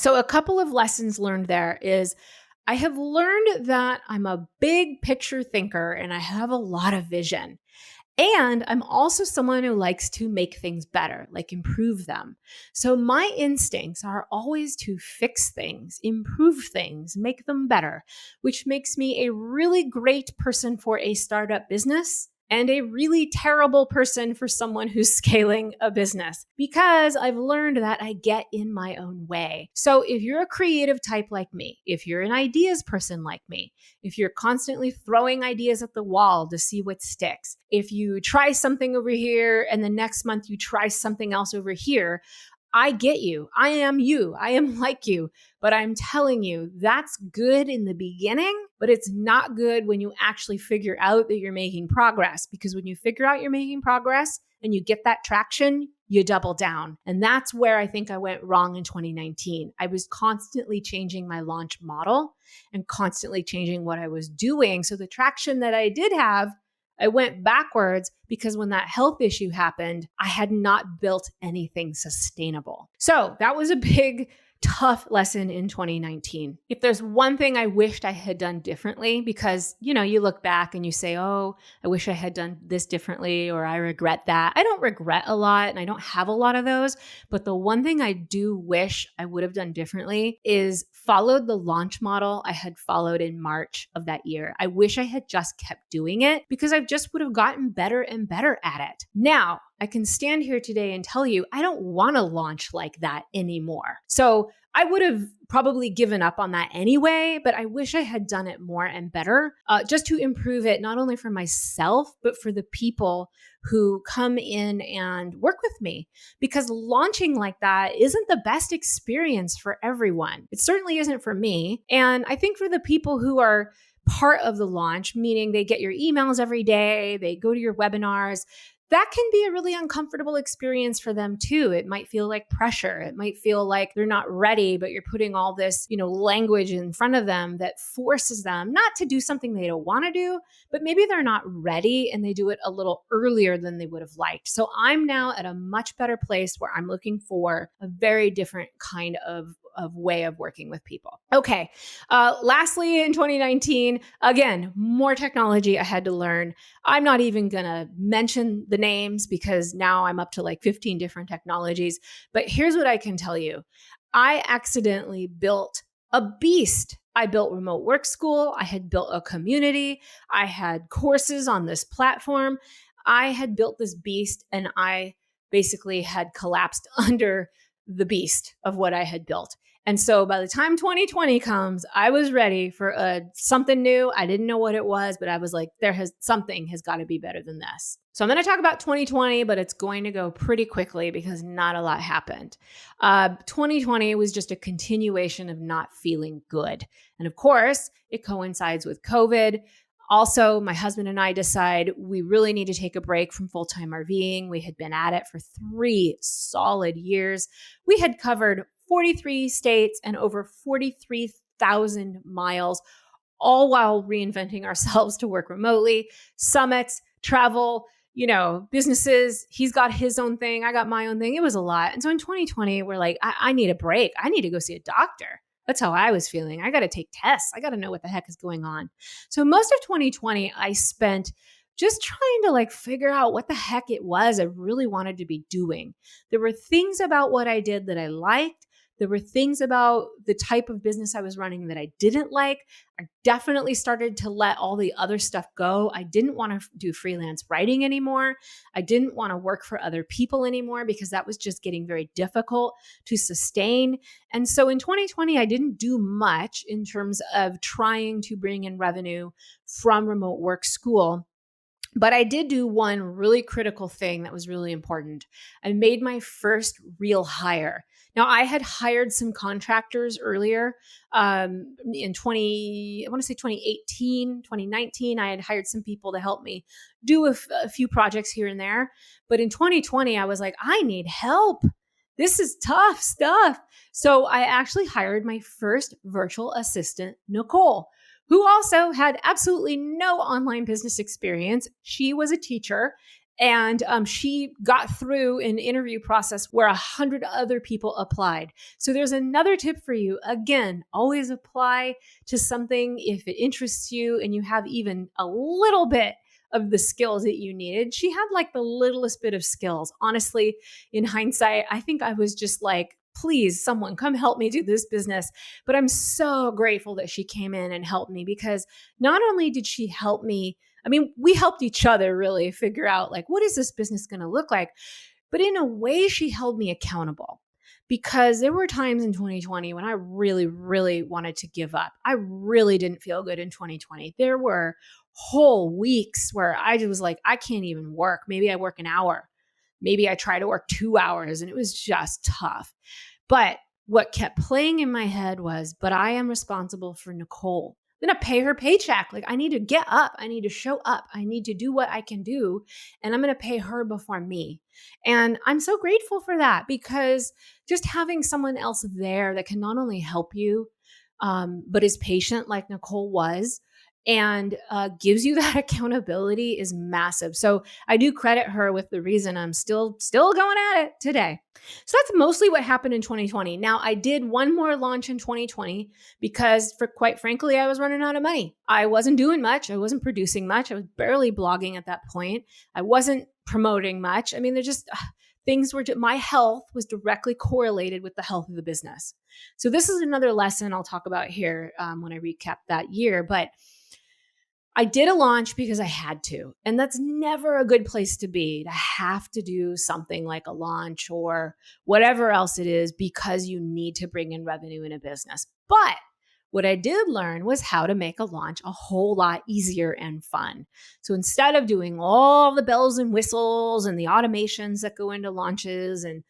So a couple of lessons learned there is I have learned that I'm a big picture thinker and I have a lot of vision. And I'm also someone who likes to make things better, like improve them. So my instincts are always to fix things, improve things, make them better, which makes me a really great person for a startup business and a really terrible person for someone who's scaling a business because I've learned that I get in my own way. So if you're a creative type like me, if you're an ideas person like me, if you're constantly throwing ideas at the wall to see what sticks, if you try something over here and the next month you try something else over here, I get you. I am you. I am like you. But I'm telling you, that's good in the beginning, but it's not good when you actually figure out that you're making progress. Because when you figure out you're making progress and you get that traction, you double down. And that's where I think I went wrong in 2019. I was constantly changing my launch model and constantly changing what I was doing. So the traction that I did have, I went backwards because when that health issue happened, I had not built anything sustainable. So that was a big, tough lesson in 2019. If there's one thing I wished I had done differently, because, you look back and you say, oh, I wish I had done this differently, or I regret that. I don't regret a lot and I don't have a lot of those. But the one thing I do wish I would have done differently is followed the launch model I had followed in March of that year. I wish I had just kept doing it because I just would have gotten better and better at it. Now, I can stand here today and tell you, I don't want to launch like that anymore. So I would have probably given up on that anyway, but I wish I had done it more and better, just to improve it, not only for myself, but for the people who come in and work with me. Because launching like that isn't the best experience for everyone. It certainly isn't for me. And I think for the people who are part of the launch, meaning they get your emails every day, they go to your webinars, that can be a really uncomfortable experience for them too. It might feel like pressure. It might feel like they're not ready, but you're putting all this, language in front of them that forces them not to do something they don't want to do, but maybe they're not ready and they do it a little earlier than they would have liked. So I'm now at a much better place where I'm looking for a very different kind of way of working with people. Okay. Lastly, in 2019, again, more technology I had to learn. I'm not even going to mention the names because now I'm up to like 15 different technologies. But here's what I can tell you. I accidentally built a beast. I built Remote Work School. I had built a community. I had courses on this platform. I had built this beast and I basically had collapsed under the beast of what I had built. And so by the time 2020 comes, I was ready for something new. I didn't know what it was, but I was like, something has got to be better than this. So I'm going to talk about 2020, but it's going to go pretty quickly because not a lot happened. 2020 was just a continuation of not feeling good. And of course, it coincides with COVID. Also, my husband and I decide we really need to take a break from full-time RVing. We had been at it for 3 solid years. We had covered 43 states and over 43,000 miles, all while reinventing ourselves to work remotely, summits, travel, businesses. He's got his own thing. I got my own thing. It was a lot. And so in 2020, we're like, I need a break. I need to go see a doctor. That's how I was feeling. I got to take tests. I got to know what the heck is going on. So most of 2020, I spent just trying to figure out what the heck it was I really wanted to be doing. There were things about what I did that I liked. There were things about the type of business I was running that I didn't like. I definitely started to let all the other stuff go. I didn't want to do freelance writing anymore. I didn't want to work for other people anymore because that was just getting very difficult to sustain. And so in 2020, I didn't do much in terms of trying to bring in revenue from Remote Work School. But I did do one really critical thing that was really important. I made my first real hire. Now, I had hired some contractors earlier in 2018, 2019. I had hired some people to help me do a few projects here and there. But in 2020, I was like, I need help. This is tough stuff. So I actually hired my first virtual assistant, Nicole, who also had absolutely no online business experience. She was a teacher And she got through an interview process where 100 other people applied. So there's another tip for you. Again, always apply to something if it interests you and you have even a little bit of the skills that you needed. She had like the littlest bit of skills. Honestly, in hindsight, I think I was just like, please, someone come help me do this business. But I'm so grateful that she came in and helped me, because not only did she help me, I mean, we helped each other really figure out like, what is this business going to look like? But in a way, she held me accountable, because there were times in 2020 when I really, really wanted to give up. I really didn't feel good in 2020. There were whole weeks where I just was like, I can't even work. Maybe I work an hour. Maybe I try to work 2 hours, and it was just tough. But what kept playing in my head was, but I am responsible for Nicole. I'm going to pay her paycheck. Like, I need to get up. I need to show up. I need to do what I can do. And I'm going to pay her before me. And I'm so grateful for that, because just having someone else there that can not only help you, but is patient like Nicole was, and gives you that accountability is massive. So I do credit her with the reason I'm still going at it today. So that's mostly what happened in 2020. Now, I did one more launch in 2020 because, for quite frankly, I was running out of money. I wasn't doing much. I wasn't producing much. I was barely blogging at that point. I wasn't promoting much. I mean, they're just things were, my health was directly correlated with the health of the business. So this is another lesson I'll talk about here when I recap that year. But I did a launch because I had to. And that's never a good place to be, to have to do something like a launch or whatever else it is because you need to bring in revenue in a business. But what I did learn was how to make a launch a whole lot easier and fun. So instead of doing all the bells and whistles and the automations that go into launches and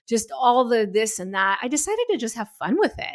just all the this and that, I decided to just have fun with it.